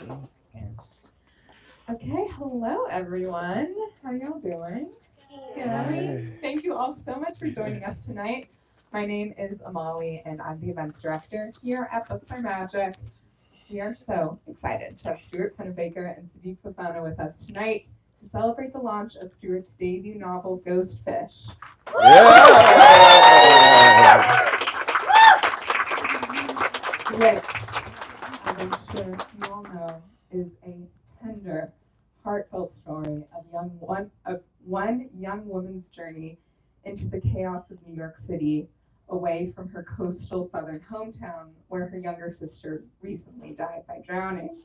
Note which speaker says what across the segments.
Speaker 1: Okay, hello everyone. How y'all doing? Good. Thank you all so much for joining us tonight. My name is Amali and I'm the events director here at Books Are Magic. We are so excited to have Stuart Pennebaker and Sidik Fofana with us tonight to celebrate the launch of Stuart's debut novel, Ghostfish. Which, as I'm sure you all know, is a tender, heartfelt story of one young woman's journey into the chaos of New York City, away from her coastal southern hometown, where her younger sister recently died by drowning.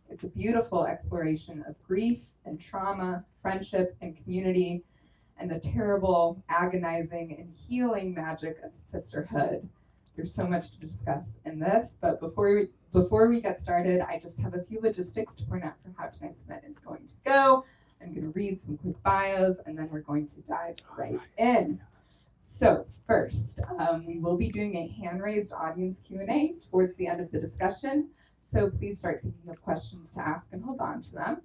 Speaker 1: It's a beautiful exploration of grief and trauma, friendship and community, and the terrible, agonizing, and healing magic of sisterhood. There's so much to discuss in this, but before we get started, I just have a few logistics to point out for how tonight's event is going to go. I'm going to read some quick bios, and then we're going to dive right in. So first, we will be doing a hand-raised audience Q&A towards the end of the discussion, so please start thinking of questions to ask and hold on to them.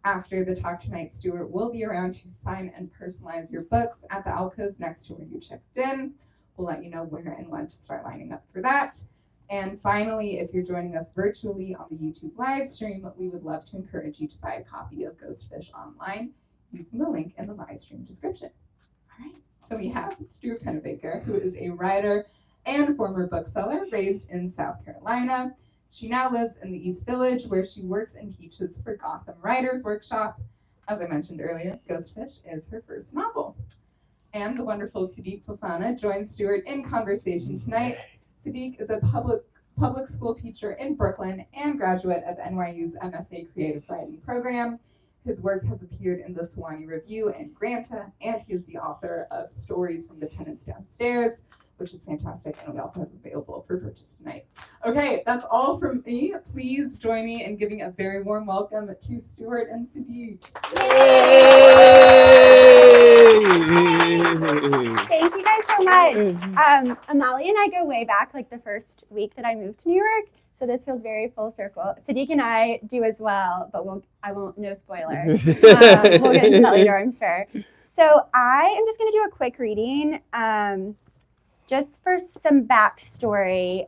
Speaker 1: After the talk tonight, Stuart will be around to sign and personalize your books at the alcove next to where you checked in. We'll let you know where and when to start lining up for that. And finally, if you're joining us virtually on the YouTube live stream, we would love to encourage you to buy a copy of Ghostfish online using the link in the live stream description. All right, so we have Stuart Pennebaker, who is a writer and former bookseller raised in South Carolina. She now lives in the East Village, where she works and teaches for Gotham Writers Workshop. As I mentioned earlier, Ghostfish is her first novel. And the wonderful Sidik Fofana joins Stuart in conversation tonight. Sidik is a public school teacher in Brooklyn and graduate of NYU's MFA Creative Writing program. His work has appeared in the Sewanee Review and Granta, and he is the author of Stories from the Tenants Downstairs, which is fantastic, and we also have available for purchase tonight. Okay, that's all from me. Please join me in giving a very warm welcome to Stuart and Sidik.
Speaker 2: Thank you guys so much. Amali and I go way back, like the first week that I moved to New York, so this feels very full circle. Sidik and I do as well, but no spoiler. We'll get into that later, I'm sure. So I am just going to do a quick reading. Just for some backstory,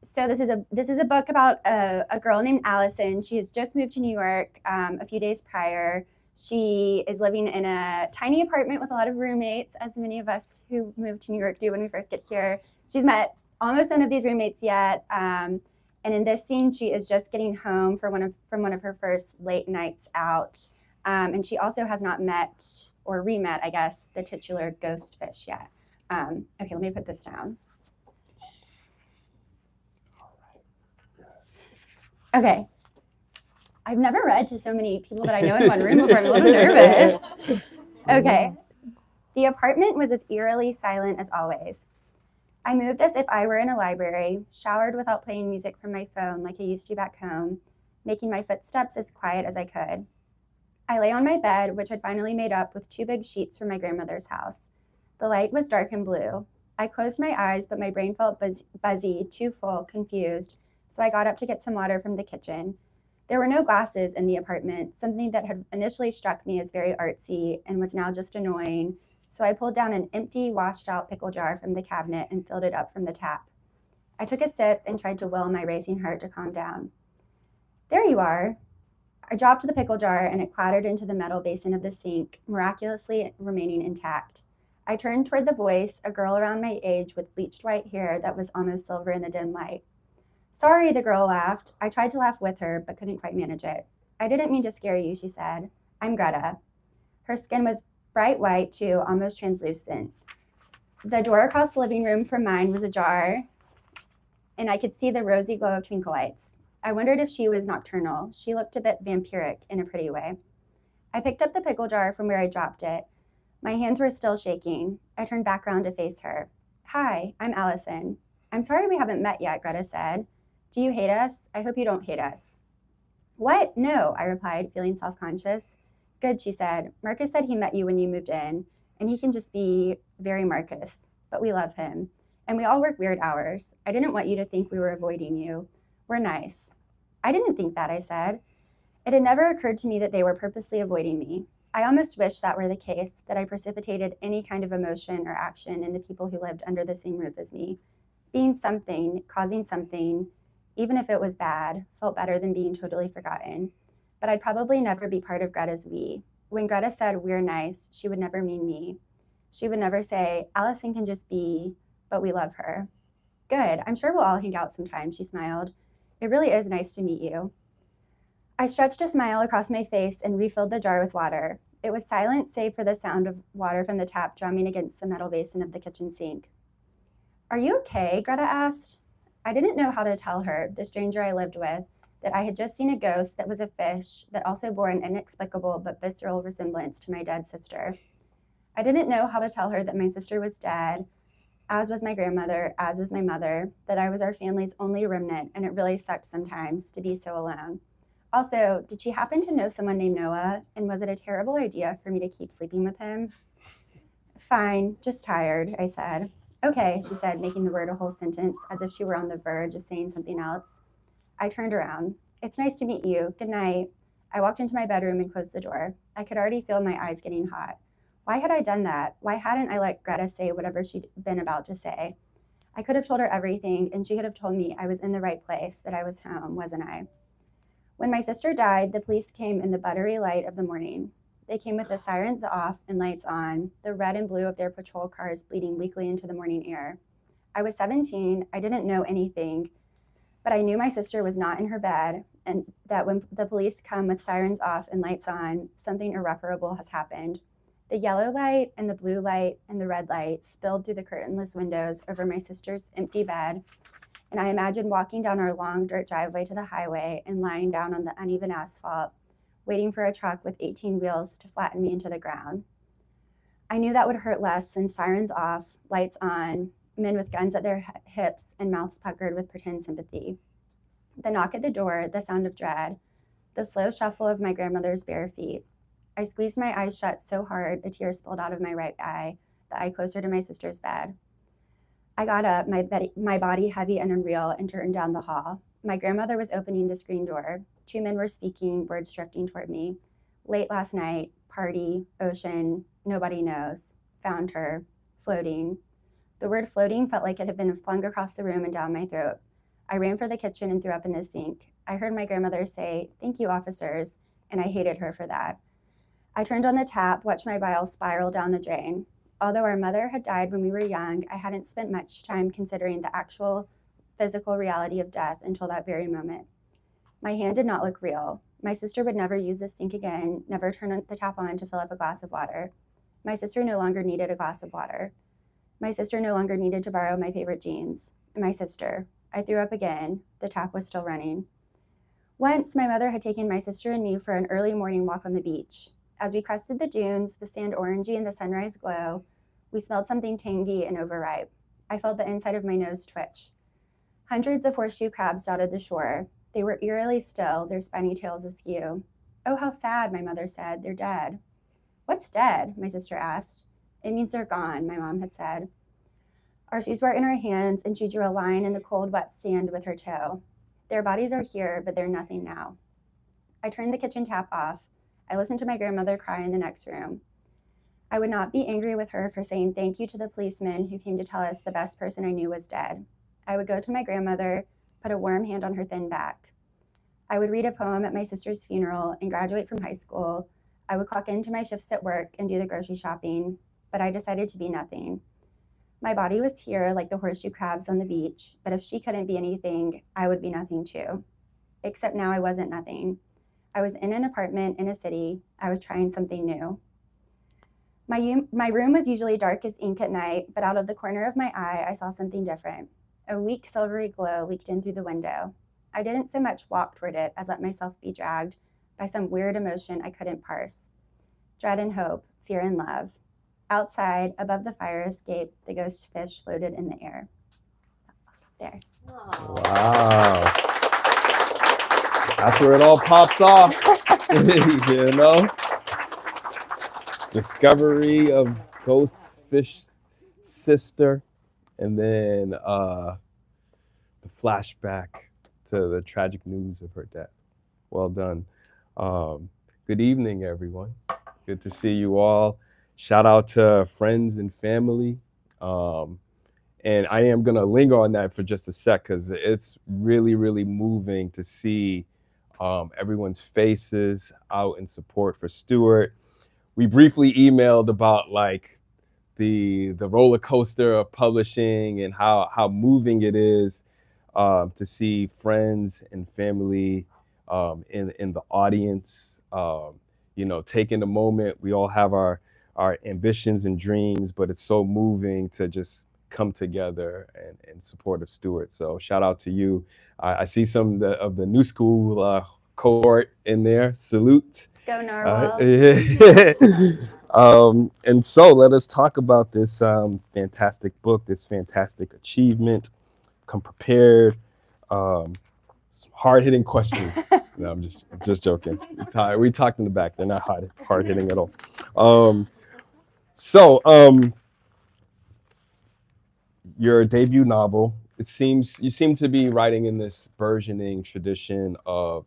Speaker 2: so this is a book about a girl named Allison. She has just moved to New York a few days prior. She is living in a tiny apartment with a lot of roommates, as many of us who move to New York do when we first get here. She's met almost none of these roommates yet, and in this scene, she is just getting home from one of her first late nights out, and she also has not met or re-met, I guess, the titular Ghostfish yet. Okay, let me put this down. Okay. I've never read to so many people that I know in one room before. I'm a little nervous. Okay. The apartment was as eerily silent as always. I moved as if I were in a library, showered without playing music from my phone like I used to back home, making my footsteps as quiet as I could. I lay on my bed, which I'd finally made up with 2 big sheets from my grandmother's house. The light was dark and blue. I closed my eyes, but my brain felt buzzy, too full, confused, so I got up to get some water from the kitchen. There were no glasses in the apartment, something that had initially struck me as very artsy and was now just annoying, so I pulled down an empty, washed-out pickle jar from the cabinet and filled it up from the tap. I took a sip and tried to will my racing heart to calm down. There you are. I dropped the pickle jar and it clattered into the metal basin of the sink, miraculously remaining intact. I turned toward the voice, a girl around my age with bleached white hair that was almost silver in the dim light. Sorry, the girl laughed. I tried to laugh with her, but couldn't quite manage it. I didn't mean to scare you, she said. I'm Greta. Her skin was bright white, too, almost translucent. The door across the living room from mine was ajar, and I could see the rosy glow of twinkle lights. I wondered if she was nocturnal. She looked a bit vampiric in a pretty way. I picked up the pickle jar from where I dropped it. My hands were still shaking. I turned back around to face her. Hi, I'm Allison. I'm sorry we haven't met yet, Greta said. Do you hate us? I hope you don't hate us. What? No, I replied, feeling self-conscious. Good, she said. Marcus said he met you when you moved in, and he can just be very Marcus, but we love him. And we all work weird hours. I didn't want you to think we were avoiding you. We're nice. I didn't think that, I said. It had never occurred to me that they were purposely avoiding me. I almost wished that were the case, that I precipitated any kind of emotion or action in the people who lived under the same roof as me. Being something, causing something, even if it was bad, felt better than being totally forgotten. But I'd probably never be part of Greta's we. When Greta said we're nice, she would never mean me. She would never say, Allison can just be, but we love her. Good, I'm sure we'll all hang out sometime, she smiled. It really is nice to meet you. I stretched a smile across my face and refilled the jar with water. It was silent save for the sound of water from the tap drumming against the metal basin of the kitchen sink. Are you okay? Greta asked. I didn't know how to tell her, the stranger I lived with, that I had just seen a ghost that was a fish that also bore an inexplicable but visceral resemblance to my dead sister. I didn't know how to tell her that my sister was dead, as was my grandmother, as was my mother, that I was our family's only remnant, and it really sucked sometimes to be so alone. Also, did she happen to know someone named Noah, and was it a terrible idea for me to keep sleeping with him? Fine, just tired, I said. Okay, she said, making the word a whole sentence, as if she were on the verge of saying something else. I turned around. It's nice to meet you. Good night. I walked into my bedroom and closed the door. I could already feel my eyes getting hot. Why had I done that? Why hadn't I let Greta say whatever she'd been about to say? I could have told her everything, and she could have told me I was in the right place, that I was home, wasn't I? When my sister died, the police came in the buttery light of the morning. They came with the sirens off and lights on, the red and blue of their patrol cars bleeding weakly into the morning air. I was 17, I didn't know anything, but I knew my sister was not in her bed, and that when the police come with sirens off and lights on, something irreparable has happened. The yellow light and the blue light and the red light spilled through the curtainless windows over my sister's empty bed, and I imagined walking down our long dirt driveway to the highway and lying down on the uneven asphalt, waiting for a truck with 18 wheels to flatten me into the ground. I knew that would hurt less than sirens off, lights on, men with guns at their hips and mouths puckered with pretend sympathy. The knock at the door, the sound of dread, the slow shuffle of my grandmother's bare feet. I squeezed my eyes shut so hard a tear spilled out of my right eye, the eye closer to my sister's bed. I got up, my body heavy and unreal, and turned down the hall. My grandmother was opening the screen door. Two men were speaking, words drifting toward me. Late last night, party, ocean, nobody knows. Found her, floating. The word floating felt like it had been flung across the room and down my throat. I ran for the kitchen and threw up in the sink. I heard my grandmother say, "Thank you, officers," and I hated her for that. I turned on the tap, watched my bile spiral down the drain. Although our mother had died when we were young, I hadn't spent much time considering the actual physical reality of death until that very moment. My hand did not look real. My sister would never use the sink again, never turn the tap on to fill up a glass of water. My sister no longer needed a glass of water. My sister no longer needed to borrow my favorite jeans. My sister. I threw up again. The tap was still running. Once, my mother had taken my sister and me for an early morning walk on the beach. As we crested the dunes, the sand orangey in the sunrise glow, we smelled something tangy and overripe. I felt the inside of my nose twitch. Hundreds of horseshoe crabs dotted the shore. They were eerily still, their spiny tails askew. Oh, how sad, my mother said. They're dead. What's dead? My sister asked. It means they're gone, my mom had said. Our shoes were in our hands, and she drew a line in the cold, wet sand with her toe. Their bodies are here, but they're nothing now. I turned the kitchen tap off. I listened to my grandmother cry in the next room. I would not be angry with her for saying thank you to the policeman who came to tell us the best person I knew was dead. I would go to my grandmother, put a warm hand on her thin back. I would read a poem at my sister's funeral and graduate from high school. I would clock into my shifts at work and do the grocery shopping, but I decided to be nothing. My body was here like the horseshoe crabs on the beach, but if she couldn't be anything, I would be nothing too. Except now I wasn't nothing. I was in an apartment in a city. I was trying something new. My room was usually dark as ink at night, but out of the corner of my eye, I saw something different. A weak silvery glow leaked in through the window. I didn't so much walk toward it as let myself be dragged by some weird emotion I couldn't parse. Dread and hope, fear and love. Outside, above the fire escape, the ghost fish floated in the air. I'll stop there.
Speaker 3: Wow. That's where it all pops off. You know? Discovery of ghost fish sister, and then the flashback to the tragic news of her death. Well done. Good evening, everyone. Good to see you all. Shout out to friends and family. And I am going to linger on that for just a sec because it's really, really moving to see everyone's faces out in support for Stuart. We briefly emailed about like the roller coaster of publishing and how moving it is to see friends and family in the audience, you know, taking a moment. We all have our ambitions and dreams, but it's so moving to just come together and in support of Stuart. So shout out to you. I see some of the new school cohort in there. Salute.
Speaker 2: Go Narwhal.
Speaker 3: And so let us talk about this fantastic book, this fantastic achievement. Come prepared. Some hard-hitting questions. No, I'm just joking. We talked in the back. They're not hard-hitting at all. Your debut novel, you seem to be writing in this burgeoning tradition of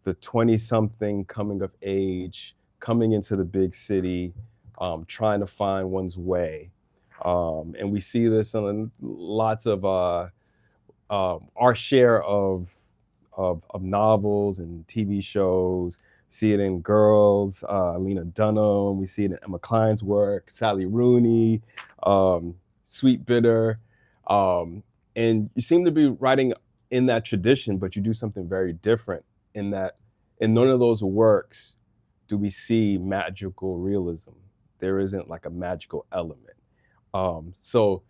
Speaker 3: the 20-something coming of age, coming into the big city, trying to find one's way. And we see this in lots of our share of novels and TV shows. We see it in Girls, Lena Dunham. We see it in Emma Cline's work, Sally Rooney, Sweet Bitter. And you seem to be writing in that tradition, but you do something very different in that in none of those works do we see magical realism. There isn't like a magical element. So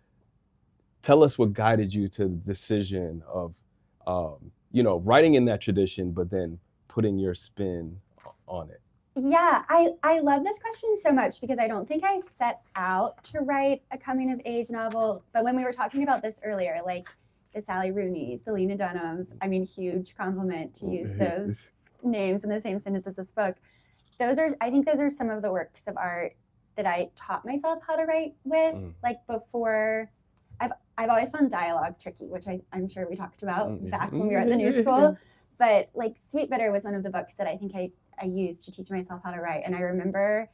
Speaker 3: tell us what guided you to the decision of, you know, writing in that tradition, but then putting your spin on it.
Speaker 2: Yeah, I love this question so much because I don't think I set out to write a coming of age novel. But when we were talking about this earlier, like the Sally Rooneys, the Lena Dunhams, I mean, huge compliment to use those names in the same sentence as this book. I think those are some of the works of art that I taught myself how to write with. Like before, I've always found dialogue tricky, which I'm sure we talked about back when we were at the New School. But like Sweet Bitter was one of the books that I think I used to teach myself how to write. And I remember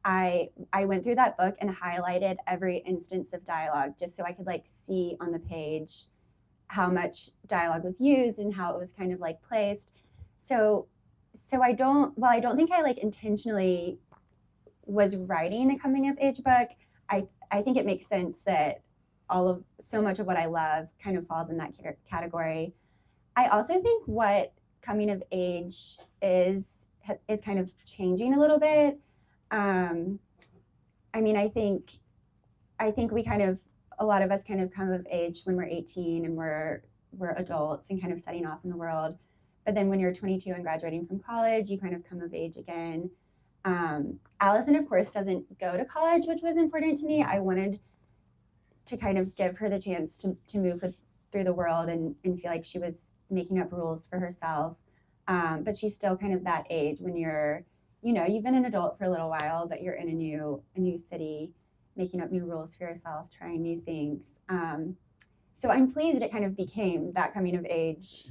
Speaker 2: I went through that book and highlighted every instance of dialogue just so I could like see on the page how much dialogue was used and how it was kind of like placed. So I don't think I like intentionally was writing a coming of age book. I think it makes sense that so much of what I love kind of falls in that category. I also think what coming of age is kind of changing a little bit. I mean, I think we kind of, a lot of us kind of come of age when we're 18 and we're adults and kind of setting off in the world. But then when you're 22 and graduating from college, you kind of come of age again. Allison, of course, doesn't go to college, which was important to me. I wanted to kind of give her the chance to move through the world and feel like she was making up rules for herself. But she's still kind of that age when you're, you know, you've been an adult for a little while, but you're in a new city, making up new rules for yourself, trying new things. So I'm pleased it kind of became that coming of age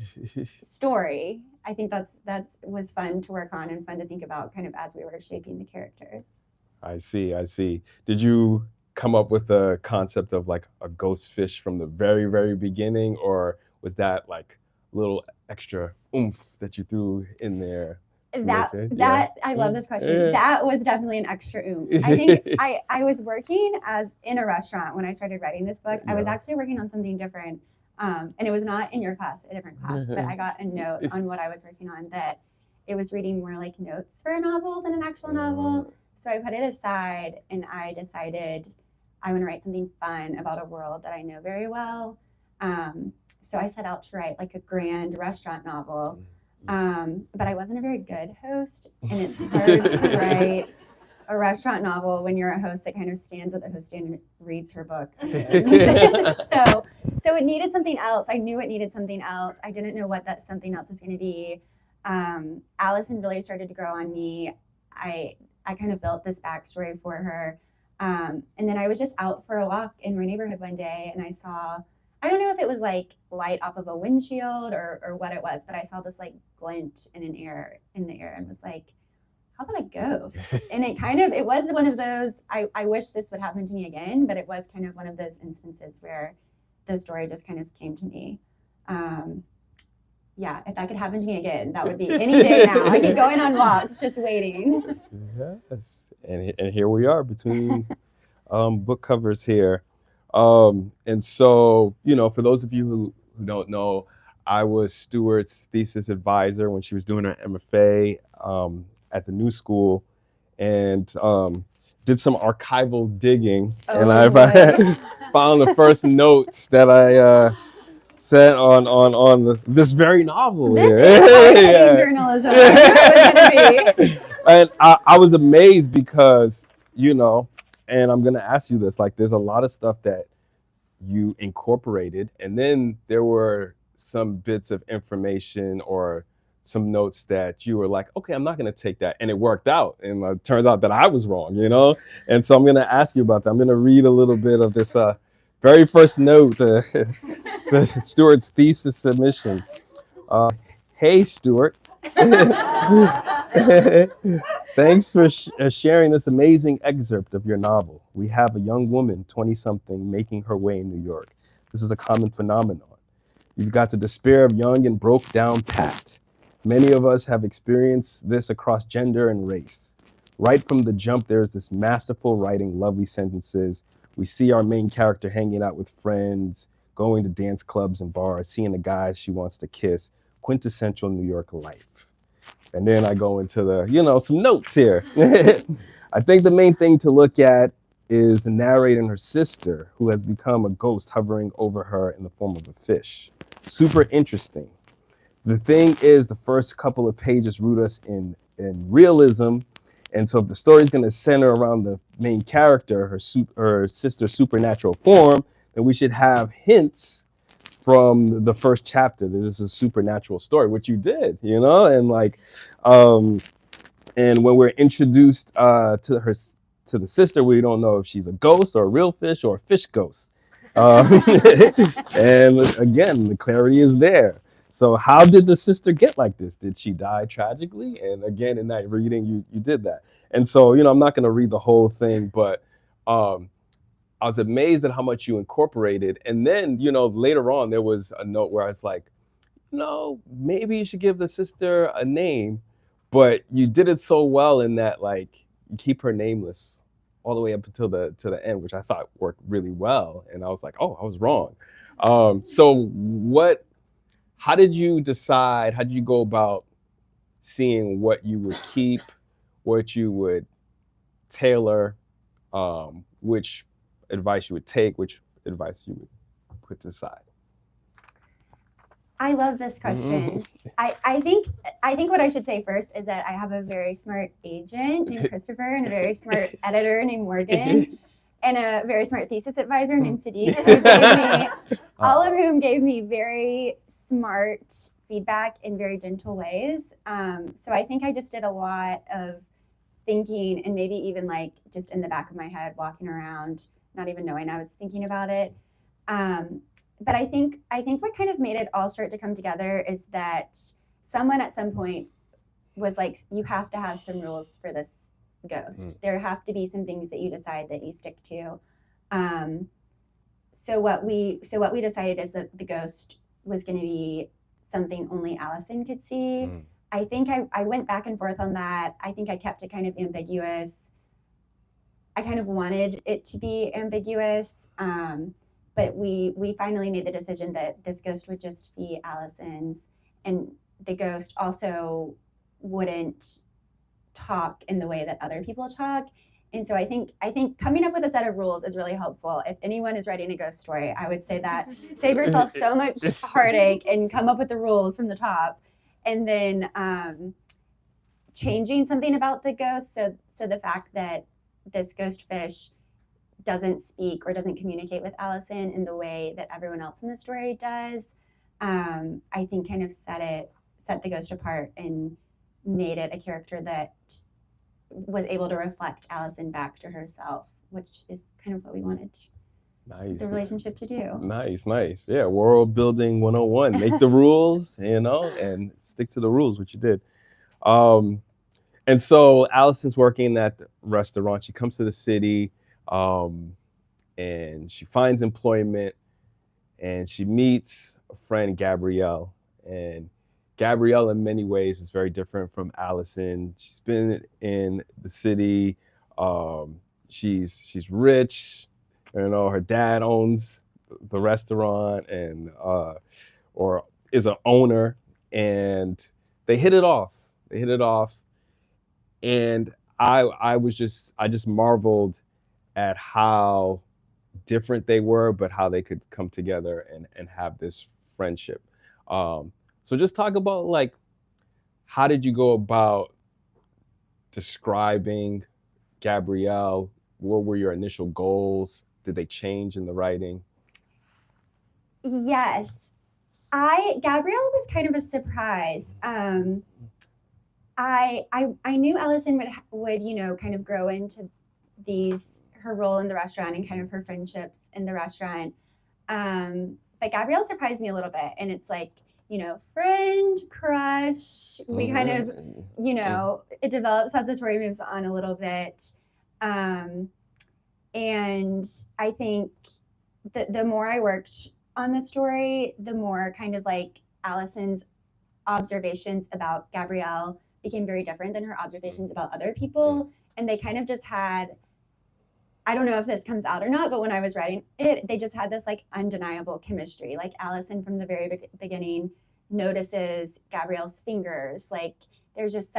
Speaker 2: story. I think that was fun to work on and fun to think about kind of as we were shaping the characters.
Speaker 3: I see. Did you come up with the concept of like a ghost fish from the very, very beginning, or was that like a little extra oomph that you threw in there?
Speaker 2: I love this question. That was definitely an extra oomph. I think I was working in a restaurant when I started writing this book. I was actually working on something different. And it was not in your class, a different class, but I got a note on what I was working on that it was reading more like notes for a novel than an actual novel. So I put it aside and I decided I want to write something fun about a world that I know very well. So I set out to write like a grand restaurant novel. But I wasn't a very good host, and it's hard to write a restaurant novel when you're a host that kind of stands at the host stand and reads her book. So it needed something else. I knew it needed something else. I didn't know what that something else was going to be. Allison really started to grow on me. I kind of built this backstory for her. And then I was just out for a walk in my neighborhood one day, and I I don't know if it was like light off of a windshield or what it was, but I saw this like glint in the air and was like, how about a ghost? And it was one of those, I wish this would happen to me again, but it was kind of one of those instances where the story just kind of came to me. Yeah, if that could happen to me again, that would be any day now. I keep going on walks, just waiting.
Speaker 3: Yes, and here we are between book covers here. And so, for those of you who don't know, I was Stuart's thesis advisor when she was doing her MFA at the New School, and did some archival digging, and I found the first notes that I set on this very novel
Speaker 2: this
Speaker 3: here.
Speaker 2: is journalism. I knew it was gonna be.
Speaker 3: And I was amazed because, and I'm gonna ask you this, like, there's a lot of stuff that you incorporated, and then there were some bits of information or some notes that you were like, okay, I'm not gonna take that, and it worked out, and it turns out that I was wrong, and so I'm gonna ask you about that. I'm gonna read a little bit of this very first note, Stuart's thesis submission. Hey, Stuart. Thanks for sharing this amazing excerpt of your novel. We have a young woman, 20-something, making her way in New York. This is a common phenomenon. You've got the despair of young and broke down Pat. Many of us have experienced this across gender and race. Right from the jump, there is this masterful writing, lovely sentences. We see our main character hanging out with friends, going to dance clubs and bars, seeing a guy she wants to kiss. Quintessential New York life. And then I go into the, some notes here. I think the main thing to look at is the narrator and her sister, who has become a ghost hovering over her in the form of a fish. Super interesting. The thing is, the first couple of pages root us in realism. And so if the story is going to center around the main character, her sister's supernatural form, then we should have hints from the first chapter that this is a supernatural story, which you did, and like, and when we're introduced to the sister, we don't know if she's a ghost or a real fish or a fish ghost. And again, the clarity is there. So how did the sister get like this? Did she die tragically? And again, in that reading, you did that. And so, I'm not going to read the whole thing, but I was amazed at how much you incorporated. And then, later on, there was a note where I was like, maybe you should give the sister a name, but you did it so well in that, like, you keep her nameless all the way up until to the end, which I thought worked really well. And I was like, oh, I was wrong. So how did you decide, how did you go about seeing what you would keep, what you would tailor, which advice you would take, which advice you would put to the side?
Speaker 2: I love this question. I think what I should say first is that I have a very smart agent named Christopher and a very smart editor named Morgan and a very smart thesis advisor named Sidik, who gave me, all of whom gave me very smart feedback in very gentle ways. So I think I just did a lot of thinking and maybe even like just in the back of my head walking around, not even knowing I was thinking about it. But I think what kind of made it all start to come together is that someone at some point was like, you have to have some rules for this ghost. There have to be some things that you decide that you stick to. So what we decided is that the ghost was going to be something only Allison could see. I think I went back and forth on that. I think I kept it kind of ambiguous. I kind of wanted it to be ambiguous, but we finally made the decision that this ghost would just be Allison's, and the ghost also wouldn't talk in the way that other people talk. And so I think coming up with a set of rules is really helpful. If anyone is writing a ghost story, I would say that save yourself so much heartache and come up with the rules from the top. And then changing something about the ghost, so the fact that this ghost fish doesn't speak or doesn't communicate with Allison in the way that everyone else in the story does, I think kind of set the ghost apart and made it a character that was able to reflect Allison back to herself, which is kind of what we wanted.
Speaker 3: Nice.
Speaker 2: the relationship to do.
Speaker 3: Nice. Yeah, world building 101. Make the rules, and stick to the rules, which you did. Um, and so Allison's working at the restaurant. She comes to the city, and she finds employment, and she meets a friend, Gabrielle. And Gabrielle, in many ways, is very different from Allison. She's been in the city. She's rich. Her dad owns the restaurant and or is an owner, and they hit it off. And I just marveled at how different they were, but how they could come together and have this friendship. So just talk about, like, how did you go about describing Gabrielle? What were your initial goals? Did they change in the writing?
Speaker 2: Yes. Gabrielle was kind of a surprise. I knew Allison would kind of grow into her role in the restaurant and kind of her friendships in the restaurant. But Gabrielle surprised me a little bit, and it's like, friend, crush. We kind of, it develops as the story moves on a little bit. And I think the more I worked on the story, the more kind of like Allison's observations about Gabrielle became very different than her observations about other people. And they kind of just had, I don't know if this comes out or not, but when I was writing it, they just had this like undeniable chemistry. Like Allison from the very beginning notices Gabrielle's fingers. Like there's just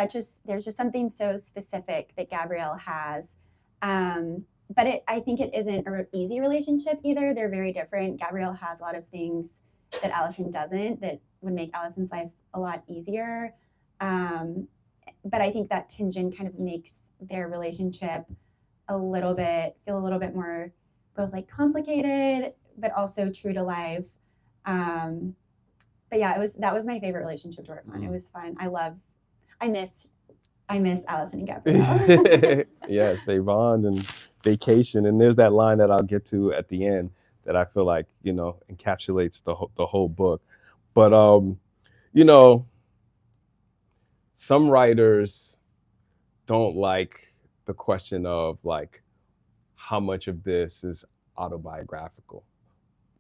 Speaker 2: something so specific that Gabrielle has. But I think it isn't an easy relationship either. They're very different. Gabrielle has a lot of things that Allison doesn't, that would make Allison's life a lot easier. But I think that tension kind of makes their relationship feel a little bit more both like complicated, but also true to life. But yeah, that was my favorite relationship to work on. It was fun. I miss Allison and Gabrielle.
Speaker 3: Yes, they bond and vacation. And there's that line that I'll get to at the end that I feel like, encapsulates the whole book. But, some writers don't like the question of like how much of this is autobiographical.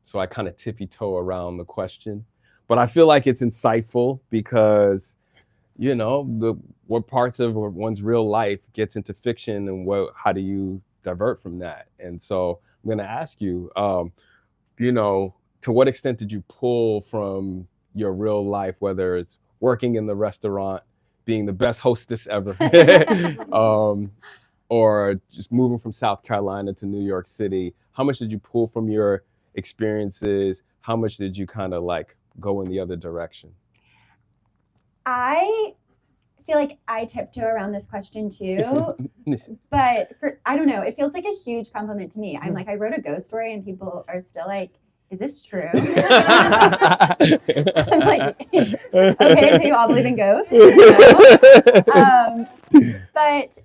Speaker 3: So I kind of tippy-toe around the question, but I feel like it's insightful because what parts of one's real life gets into fiction, and how do you divert from that? And so I'm going to ask you, to what extent did you pull from your real life, whether it's working in the restaurant, being the best hostess ever, or just moving from South Carolina to New York City? How much did you pull from your experiences? How much did you kind of like go in the other direction?
Speaker 2: I feel like I tiptoe around this question too, but I don't know, it feels like a huge compliment to me. I'm like, I wrote a ghost story and people are still like, is this true? I'm like, okay, so you all believe in ghosts? But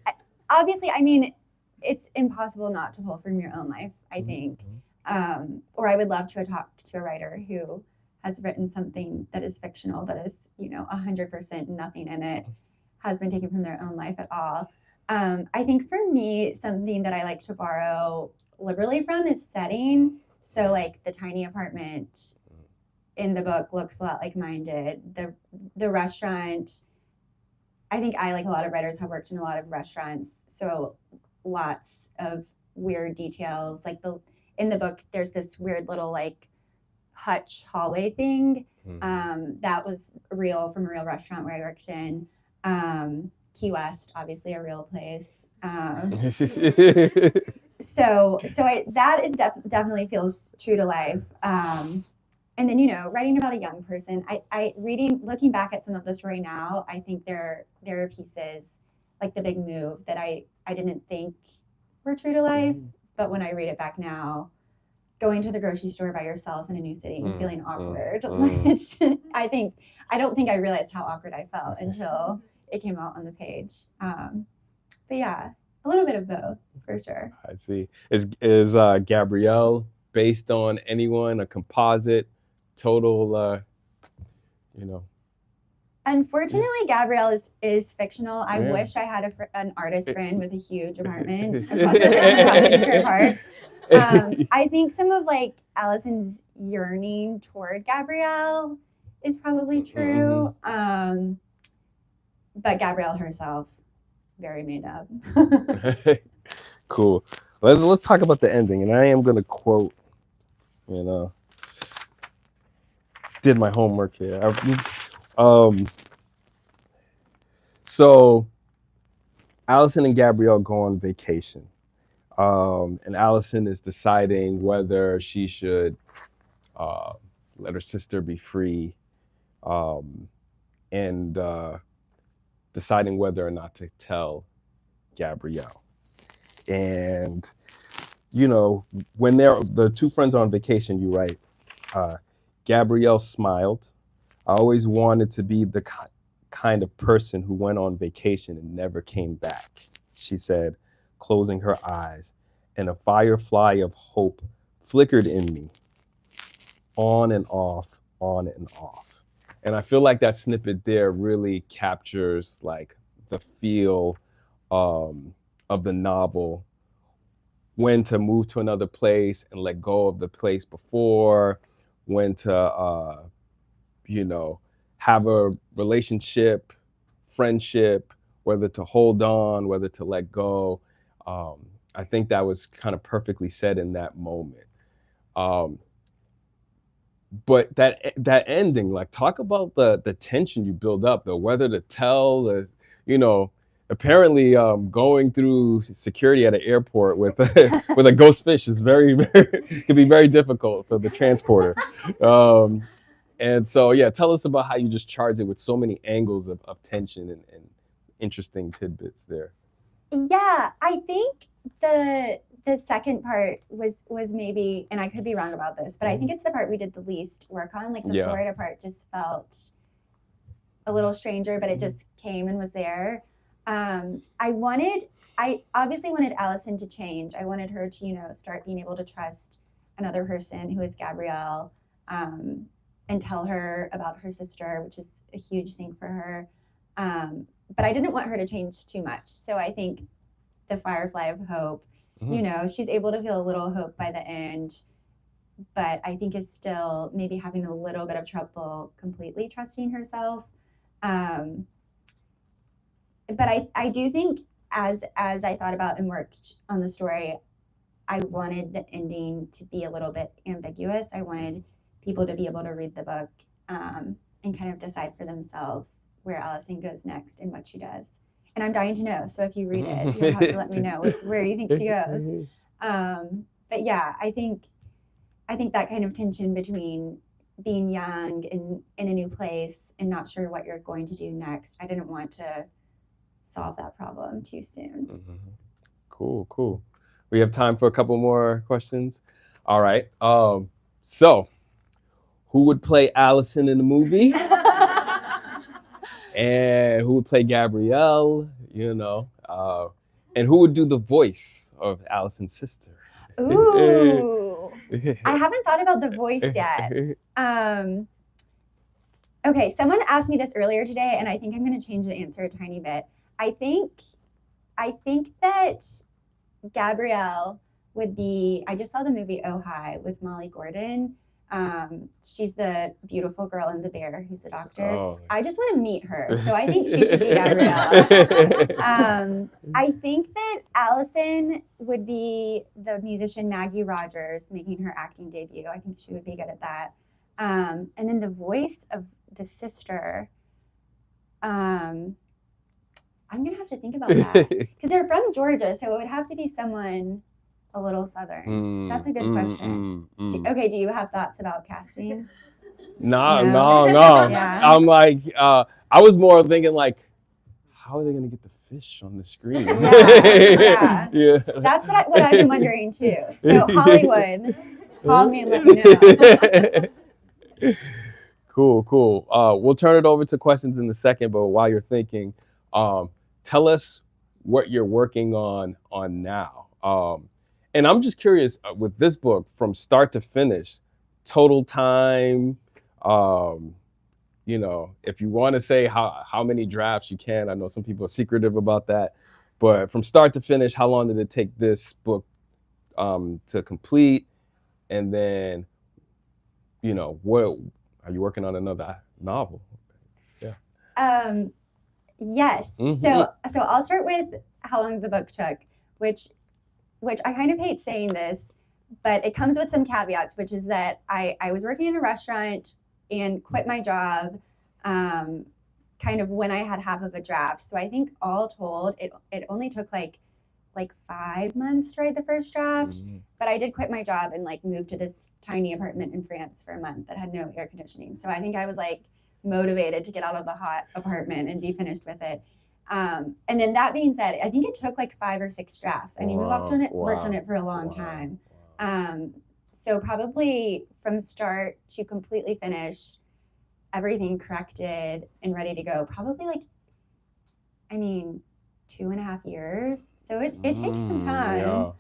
Speaker 2: obviously, I mean, it's impossible not to pull from your own life, I think. Or I would love to talk to a writer who has written something that is fictional, that is, 100% nothing in it, has been taken from their own life at all. I think for me, something that I like to borrow liberally from is setting. So like the tiny apartment in the book looks a lot like mine did. The restaurant, I think I, like a lot of writers, have worked in a lot of restaurants. So lots of weird details. Like in the book, there's this weird little like hutch hallway thing. That was real, from a real restaurant where I worked in. Key West, obviously a real place. So that is definitely feels true to life. And then, writing about a young person, looking back at some of the story now, I think there are pieces like the big move that I didn't think were true to life. But when I read it back now, going to the grocery store by yourself in a new city and feeling awkward, I don't think I realized how awkward I felt until it came out on the page. But yeah, a little bit of both, for sure.
Speaker 3: I see. Is Gabrielle based on anyone, a composite, total, you know?
Speaker 2: Unfortunately, Gabrielle is fictional. I
Speaker 3: Yeah.
Speaker 2: wish I had an artist friend with a huge apartment across the Pennebaker Park. I think some of like Allison's yearning toward Gabrielle is probably true. But Gabrielle herself, very made up.
Speaker 3: Cool. Let's talk about the ending, and I am gonna quote. You know, did my homework here. So Allison and Gabrielle go on vacation, and Allison is deciding whether she should let her sister be free, and deciding whether or not to tell Gabrielle. And you know, when the two friends are on vacation, you write, Gabrielle smiled. I always wanted to be the kind of person who went on vacation and never came back, she said, closing her eyes, and a firefly of hope flickered in me, on and off, on and off. And I feel like that snippet there really captures like the feel of the novel, when to move to another place and let go of the place before, when to, you know, have a relationship, friendship, whether to hold on, whether to let go. I think that was kind of perfectly said in that moment. But that ending, like, talk about the tension you build up, the whether to tell, you know, apparently going through security at an airport with with a ghost fish is can be very difficult for the transporter. And so, yeah, tell us about how you just charged it with so many angles of tension and interesting tidbits there.
Speaker 2: Yeah, I think the second part was maybe, and I could be wrong about this, but I think it's the part we did the least work on. Like the Florida part just felt a little stranger, but it just came and was there. I obviously wanted Allison to change. I wanted her to, you know, start being able to trust another person who is Gabrielle, and tell her about her sister, which is a huge thing for her. But I didn't want her to change too much. So I think the firefly of hope, you know, she's able to feel a little hope by the end, but I think is still maybe having a little bit of trouble completely trusting herself. But I do think as I thought about and worked on the story, I wanted the ending to be a little bit ambiguous. I wanted people to be able to read the book and kind of decide for themselves where Allison goes next and what she does. And I'm dying to know. So if you read it, you'll have to let me know where you think she goes. But yeah, I think that kind of tension between being young and in a new place and not sure what you're going to do next, I didn't want to solve that problem too soon.
Speaker 3: Cool. We have time for a couple more questions. All right. So who would play Allison in the movie? And who would play Gabrielle, you know? And who would do the voice of Allison's sister?
Speaker 2: Ooh. I haven't thought about the voice yet. Okay, someone asked me this earlier today, and I think I'm going to change the answer a tiny bit. I think that Gabrielle would be, I just saw the movie Oh Hi with Molly Gordon. She's the beautiful girl in The Bear who's the doctor. Oh. I just want to meet her, so I think she should be Gabrielle. I think that Allison would be the musician Maggie Rogers making her acting debut. I think she would be good at that. And then the voice of the sister, I'm gonna have to think about that because they're from Georgia, so it would have to be someone a little Southern. That's a good question. Okay, do you have thoughts about casting?
Speaker 3: No.
Speaker 2: Yeah.
Speaker 3: I'm like, I was more thinking like, how are they gonna get the fish on the screen? Yeah.
Speaker 2: That's what I've been wondering too. So Hollywood, call me and let me know.
Speaker 3: Cool. We'll turn it over to questions in a second, but while you're thinking, tell us what you're working on now. And I'm just curious with this book from start to finish, total time, you know, if you want to say how many drafts you can. I know some people are secretive about that, but from start to finish, how long did it take this book to complete? And then, you know, what are you working on another novel? Yeah.
Speaker 2: Yes. So I'll start with how long the book took, which I kind of hate saying this, but it comes with some caveats, which is that I was working in a restaurant and quit my job kind of when I had half of a draft. So I think all told, it only took like 5 months to write the first draft, but I did quit my job and like moved to this tiny apartment in France for a month that had no air conditioning. So I think I was like motivated to get out of the hot apartment and be finished with it. And then that being said, I think it took like 5 or 6 drafts. I mean, we worked on it for a long time. So probably from start to completely finished, everything corrected and ready to go, probably like, I mean, 2.5 years. So it takes some time.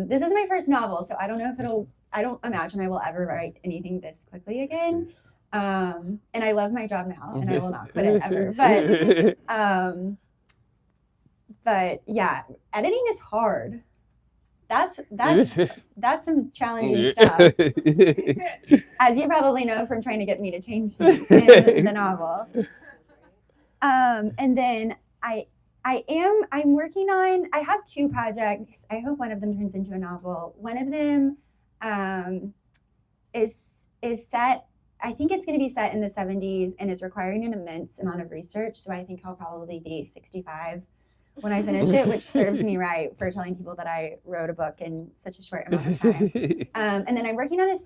Speaker 2: This is my first novel, so I don't know if I don't imagine I will ever write anything this quickly again. And I love my job now, and I will not quit it ever. But yeah, editing is hard. That's some challenging stuff, as you probably know from trying to get me to change things in the novel. And then I'm working on, I have 2 projects. I hope one of them turns into a novel. One of them is set, I think it's going to be set in the 70s and is requiring an immense amount of research. So I think I'll probably be 65 when I finish it, which serves me right for telling people that I wrote a book in such a short amount of time. And then I'm working on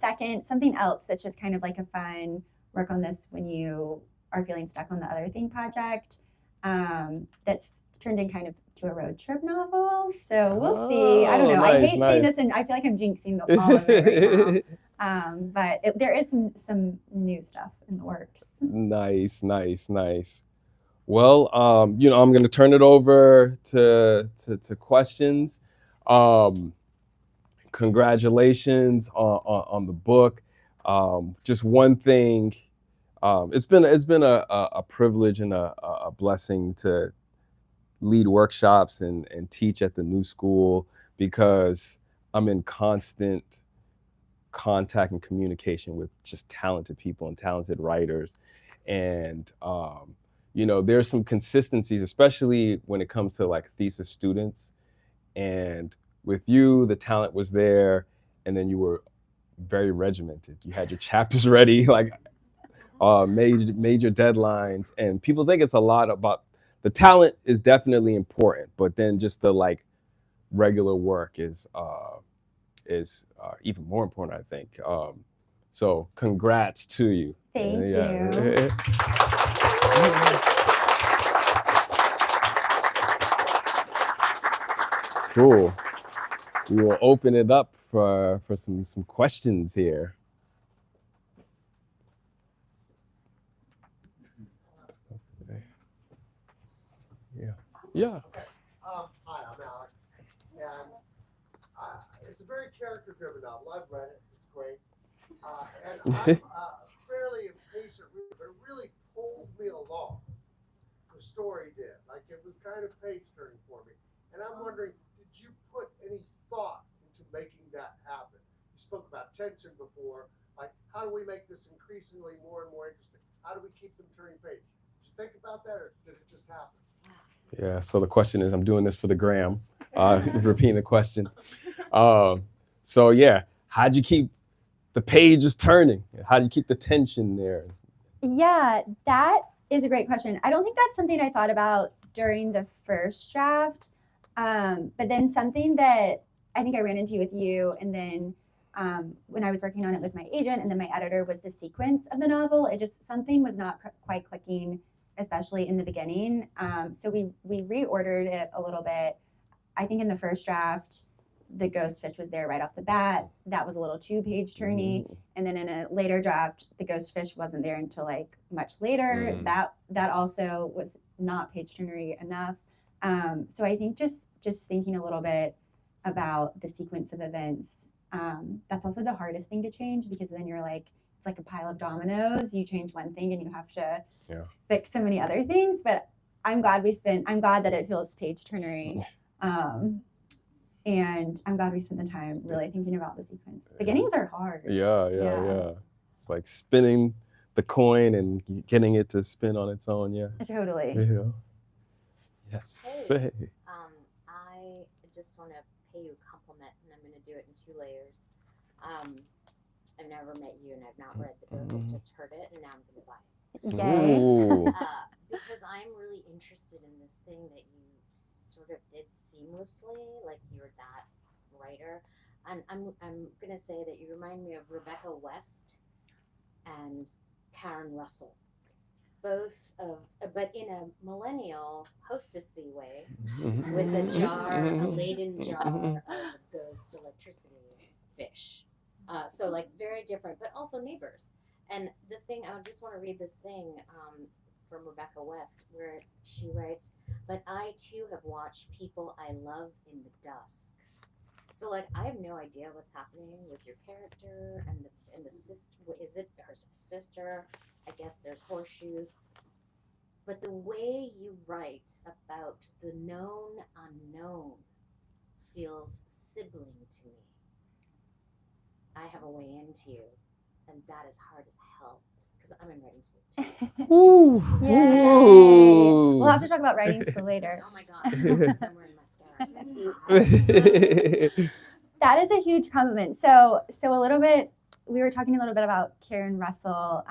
Speaker 2: something else that's just kind of like a fun work on this when you are feeling stuck on the other thing project. That's turned in kind of to a road trip novel. So we'll see. I don't know. Nice, I hate saying this, and I feel like I'm jinxing all of it right now. But there is some new stuff in the works. Nice.
Speaker 3: Well, you know, I'm going to turn it over to questions. Congratulations on the book. Just one thing. It's been a privilege and a blessing to lead workshops and teach at the New School, because I'm in constant contact and communication with just talented people and talented writers. And, you know, there's some consistencies, especially when it comes to like thesis students. And with you, the talent was there, and then you were very regimented. You had your chapters ready, like major deadlines, and people think it's a lot about the talent is definitely important, but then just the like regular work is even more important, I think. So congrats to you.
Speaker 2: Thank you.
Speaker 3: Cool. We will open it up for some questions here. Yeah.
Speaker 4: Hi, I'm Alex, and it's a very character-driven novel. I've read it; it's great, and I'm fairly impatient reader, but it really pulled me along. The story did, like it was kind of page-turning for me, and I'm wondering, did you put any thought into making that happen? You spoke about tension before, like how do we make this increasingly more and more interesting? How do we keep them turning page? Did you think about that, or did it just happen?
Speaker 3: Yeah, so the question is, I'm doing this for the gram, repeating the question. So yeah, how'd you keep the pages turning? How do you keep the tension there?
Speaker 2: Yeah, that is a great question. I don't think that's something I thought about during the first draft, but then something that I think I ran into with you, and then when I was working on it with my agent and then my editor, was the sequence of the novel. It just, something was not quite clicking, especially in the beginning. So we reordered it a little bit. I think in the first draft, the ghost fish was there right off the bat. That was a little too page turny. And then in a later draft, the ghost fish wasn't there until like much later. That also was not page turnery enough. So I think just thinking a little bit about the sequence of events. That's also the hardest thing to change, because then you're like, it's like a pile of dominoes. You change one thing and you have to fix so many other things. But I'm glad that it feels page turnery. And I'm glad we spent the time really thinking about the sequence. Beginnings are hard.
Speaker 3: Yeah. It's like spinning the coin and getting it to spin on its own. Yeah.
Speaker 2: Totally.
Speaker 3: Yeah. Yes.
Speaker 5: Hey, I just want to pay you a compliment, and I'm going to do it in 2 layers. I've never met you, and I've not read the book. I've just heard it, and now I'm going to buy it.
Speaker 2: Yay.
Speaker 3: Ooh.
Speaker 5: Because I'm really interested in this thing that you sort of did seamlessly, like you're that writer. And I'm going to say that you remind me of Rebecca West and Karen Russell. Both of, but in a millennial hostessy way, with a laden jar of ghost electricity fish. So like very different, but also neighbors. And the thing, I just want to read this thing from Rebecca West, where she writes, "But I too have watched people I love in the dusk." So like, I have no idea what's happening with your character and the sister. Is it her sister? I guess there's horseshoes. But the way you write about the known unknown feels sibling to me. I have a way into you, and that is hard as hell, because I'm in writing school too.
Speaker 3: Ooh.
Speaker 2: Yay.
Speaker 3: Ooh.
Speaker 2: We'll have to talk about writing school later.
Speaker 5: Oh my gosh, because I'm wearing mascara.
Speaker 2: That is a huge compliment. So a little bit, we were talking a little bit about Karen Russell,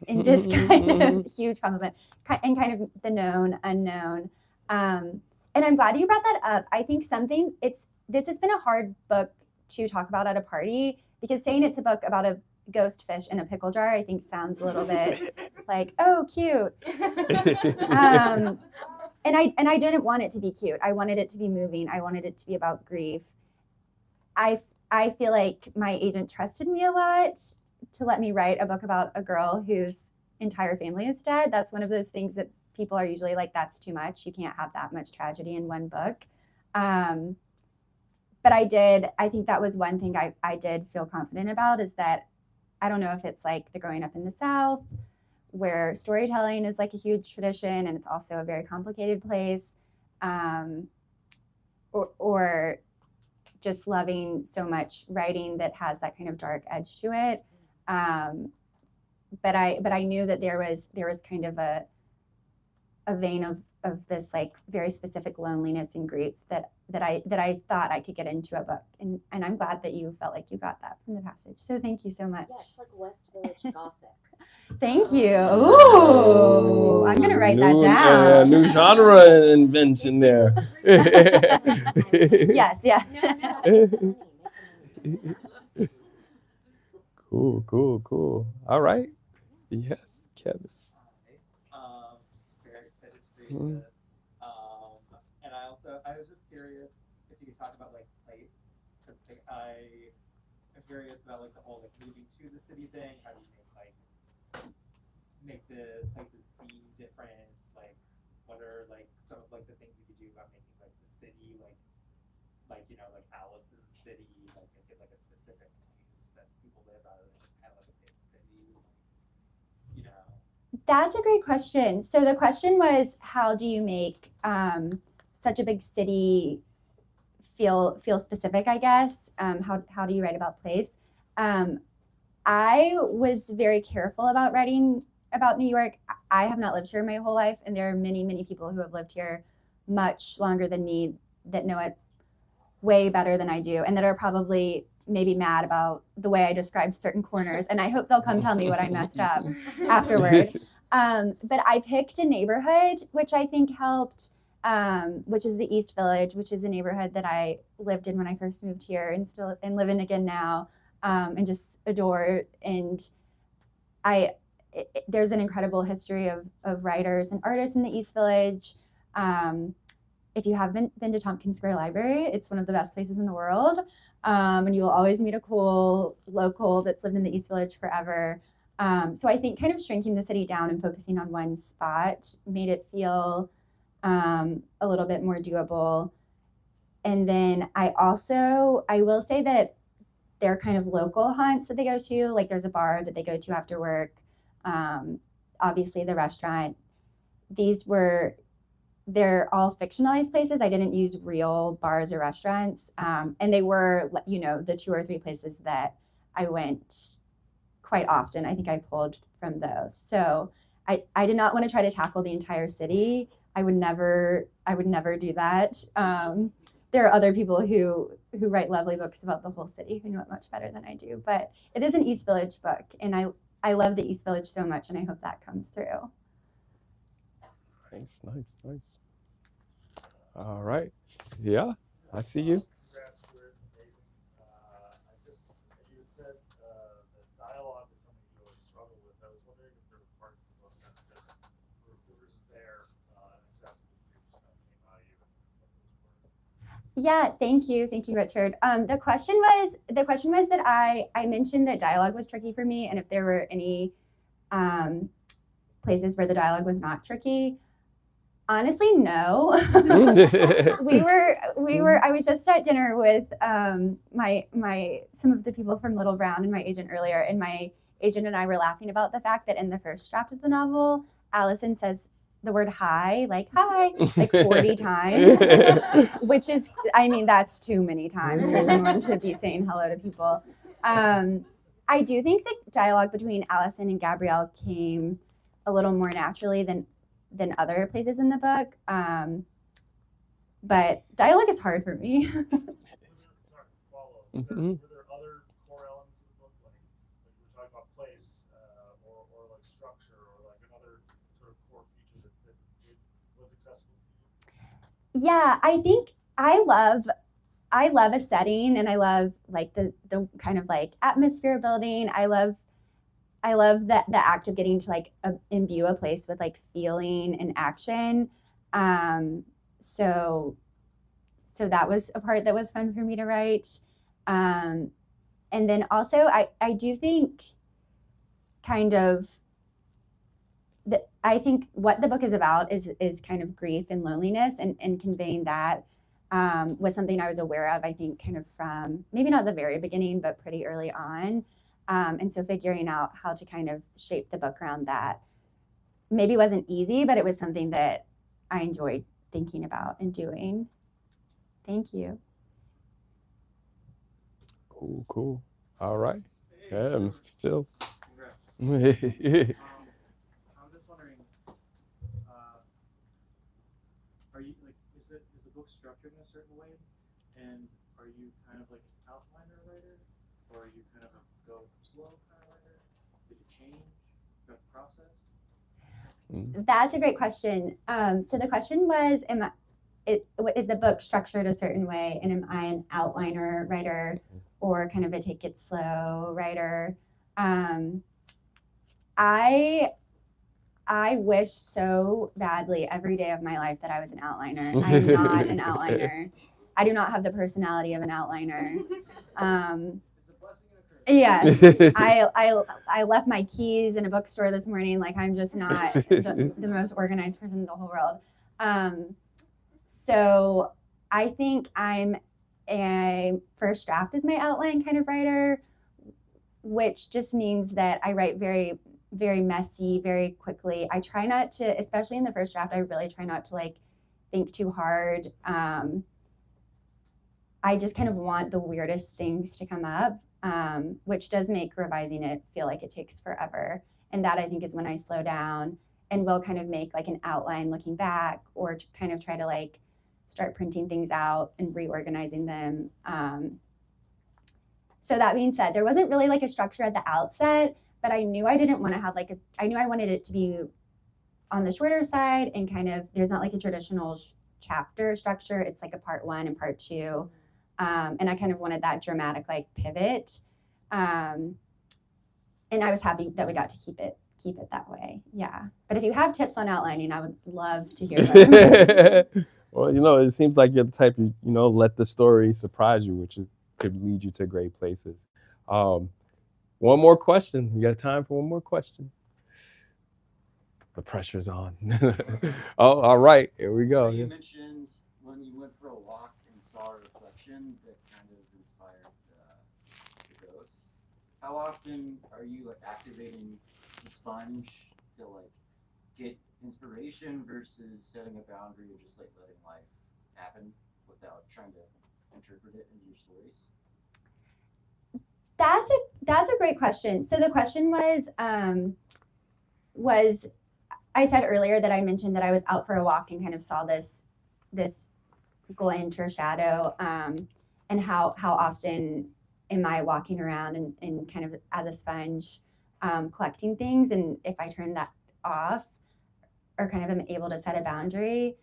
Speaker 2: and just kind of huge compliment, and kind of the known unknown. And I'm glad you brought that up. I think this has been a hard book to talk about at a party, because saying it's a book about a ghost fish in a pickle jar, I think sounds a little bit like, oh, cute. And I didn't want it to be cute. I wanted it to be moving. I wanted it to be about grief. I feel like my agent trusted me a lot to let me write a book about a girl whose entire family is dead. That's one of those things that people are usually like, that's too much. You can't have that much tragedy in one book. But I think that was one thing I did feel confident about, is that I don't know if it's like the growing up in the South, where storytelling is like a huge tradition and it's also a very complicated place, or just loving so much writing that has that kind of dark edge to it. But I knew that there was kind of a vein of this like very specific loneliness and grief that I thought I could get into a book, and I'm glad that you felt like you got that from the passage. So thank you so much.
Speaker 5: Yeah, it's like West Village Gothic.
Speaker 2: Thank you. Ooh, I'm gonna write that down.
Speaker 3: New genre invention there.
Speaker 2: Yes.
Speaker 5: No.
Speaker 3: Cool. All right. Yes, Kevin.
Speaker 6: Very excited to read this. And I was just curious if you could talk about like place, because I am curious about like the whole like moving to the city thing. How do you make the places seem different? Like, what are like some of like the things you could do about making like the city like like Allison's city, like make it like a specific place that people live rather than just kind of like a big city,
Speaker 2: That's a great question. So the question was, how do you make such a big city feel specific, I guess? How do you write about place? I was very careful about writing about New York. I have not lived here my whole life, and there are many, many people who have lived here much longer than me that know it way better than I do, and that are probably maybe mad about the way I described certain corners. And I hope they'll come tell me what I messed up afterward. But I picked a neighborhood, which I think helped, which is the East Village, which is a neighborhood that I lived in when I first moved here and live in again now, and just adore. And there's an incredible history of writers and artists in the East Village. If you haven't been to Tompkins Square Library, it's one of the best places in the world. And you will always meet a cool local that's lived in the East Village forever. So I think kind of shrinking the city down and focusing on one spot made it feel a little bit more doable. And then I will say that they're kind of local haunts that they go to. Like there's a bar that they go to after work. Obviously the restaurant. They're all fictionalized places. I didn't use real bars or restaurants. And they were, the 2 or 3 places that I went quite often. I think I pulled from those. So I did not want to try to tackle the entire city. I would never do that. There are other people who write lovely books about the whole city who know it much better than I do. But it is an East Village book, and I love the East Village so much, and I hope that comes through.
Speaker 3: Nice. All right. Yeah, I see you.
Speaker 7: Congrats, Stuart. Amazing. You had said the dialogue is something you always struggle with. I was wondering if there were parts of the book that just were just there and accessible to you, just kind of came out of you.
Speaker 2: Yeah, thank you, Richard. The question was that I mentioned that dialogue was tricky for me, and if there were any places where the dialogue was not tricky. Honestly, no. I was just at dinner with some of the people from Little Brown and my agent earlier, and my agent and I were laughing about the fact that in the first draft of the novel, Allison says the word hi, like 40 times, which is, that's too many times for someone to be saying hello to people. I do think the dialogue between Allison and Gabrielle came a little more naturally than other places in the book. But dialogue is hard for me.
Speaker 7: Sorry to follow. Were there other core elements of the book, like you were talking about place, or like structure, or like another sort of core feature that was accessible to you?
Speaker 2: Yeah, I think I love a setting, and I love like the kind of like atmosphere building. I love the act of getting to like imbue a place with like feeling and action. So that was a part that was fun for me to write. And then also I do think I think what the book is about is kind of grief and loneliness, and conveying that was something I was aware of, I think, kind of from maybe not the very beginning, but pretty early on. And so figuring out how to kind of shape the book around that maybe wasn't easy, but it was something that I enjoyed thinking about and doing. Thank you.
Speaker 3: Cool. All right. Yeah, Mr. Phil.
Speaker 6: Congrats. I'm just wondering, are you like, is the book structured in a certain way, and are you kind of like an outliner writer, or are you kind of a go slow kind of writer? Did it change throughout the process?
Speaker 2: That's a great question. So the question was, is the book structured a certain way, and am I an outliner writer or kind of a take it slow writer? I wish so badly every day of my life that I was an outliner. I'm not an outliner. I do not have the personality of an outliner.
Speaker 6: It's a blessing and a curse.
Speaker 2: Yes, I left my keys in a bookstore this morning. Like, I'm just not the most organized person in the whole world. So I think I'm a first draft is my outline kind of writer, which just means that I write very, very messy, very quickly. I try not to, especially in the first draft, I really try not to like think too hard. I just kind of want the weirdest things to come up, which does make revising it feel like it takes forever. And that, I think, is when I slow down and will kind of make like an outline looking back, or kind of try to like start printing things out and reorganizing them. So that being said, there wasn't really like a structure at the outset, but I knew I didn't want to have like I knew I wanted it to be on the shorter side, and kind of, there's not like a traditional chapter structure. It's like a part 1 and part 2. And I kind of wanted that dramatic like pivot. And I was happy that we got to keep it that way. Yeah. But if you have tips on outlining, I would love to hear them.
Speaker 3: Well, it seems like you're the type you let the story surprise you, which could lead you to great places. One more question. You got time for one more question? The pressure's on. Oh, all right. Here we go.
Speaker 8: You mentioned when you went for a walk in saw a reflection that kind of inspired the ghosts. How often are you like activating the sponge to like get inspiration versus setting a boundary or just like letting life happen without trying to interpret it into your stories?
Speaker 2: That's a great question. So the question was I said earlier that I mentioned that I was out for a walk and kind of saw this glint or shadow, and how often am I walking around and kind of as a sponge collecting things, and if I turn that off or kind of am able to set a boundary,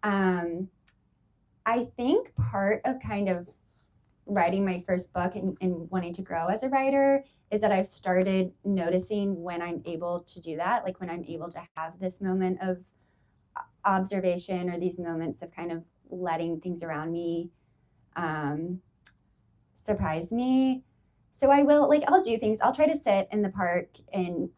Speaker 2: I think part of kind of writing my first book and wanting to grow as a writer is that I've started noticing when I'm able to do that, like when I'm able to have this moment of observation or these moments of kind of letting things around me surprise me. So I'll do things. I'll try to sit in the park and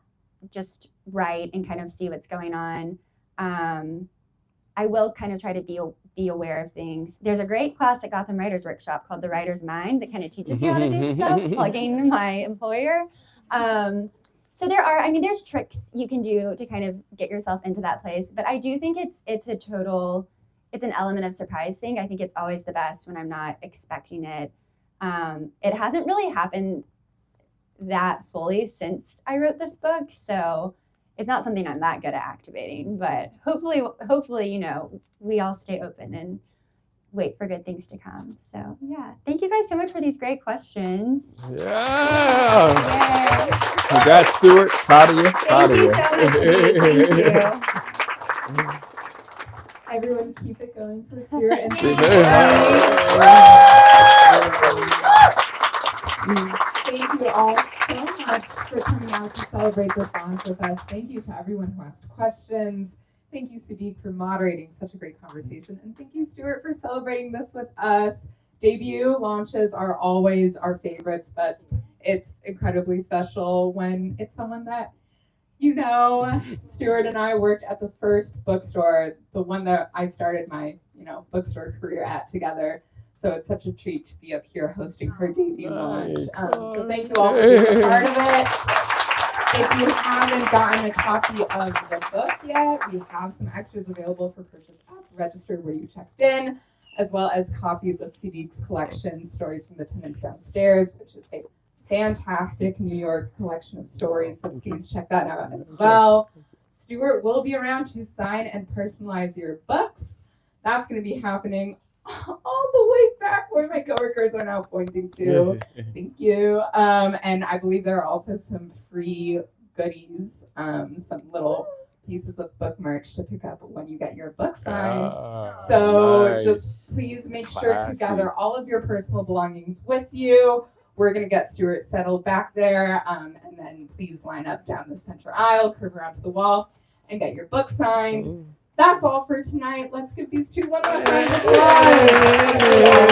Speaker 2: just write and kind of see what's going on. I will kind of try to be aware of things. There's a great class at Gotham Writers Workshop called The Writer's Mind that kind of teaches you how to do stuff, plugging my employer. So there's tricks you can do to kind of get yourself into that place. But I do think it's an element of surprise thing. I think it's always the best when I'm not expecting it. It hasn't really happened that fully since I wrote this book, so it's not something I'm that good at activating, but hopefully, we all stay open and wait for good things to come. So yeah, thank you guys so much for these great questions.
Speaker 3: Yeah.
Speaker 2: Yay.
Speaker 3: Congrats, Stuart. Proud of you.
Speaker 2: Thank you so much. Steve. Thank you.
Speaker 1: Everyone keep it going for Stuart and Thank you all so much for coming out to celebrate this launch with us. Thank you to everyone who asked questions. Thank you, Sidik, for moderating such a great conversation. And thank you, Stuart, for celebrating this with us. Debut launches are always our favorites, but it's incredibly special when it's someone that Stuart and I worked at the first bookstore, the one that I started my, bookstore career at together. So it's such a treat to be up here hosting her debut launch. So thank you all for being a part of it. If you haven't gotten a copy of the book yet, we have some extras available for purchase at the register where you checked in, as well as copies of Sidik's collection, Stories from the Tenants Downstairs, which is a fantastic New York collection of stories. So please check that out as well. Stuart will be around to sign and personalize your books. That's going to be happening all the way back where my coworkers are now pointing to. Thank you. And I believe there are also some free goodies, some little pieces of book merch to pick up when you get your book signed. So just please make sure to gather all of your personal belongings with you. We're going to get Stuart settled back there, and then please line up down the center aisle, curve around to the wall, and get your book signed. That's all for tonight. Let's give these two one more round of applause.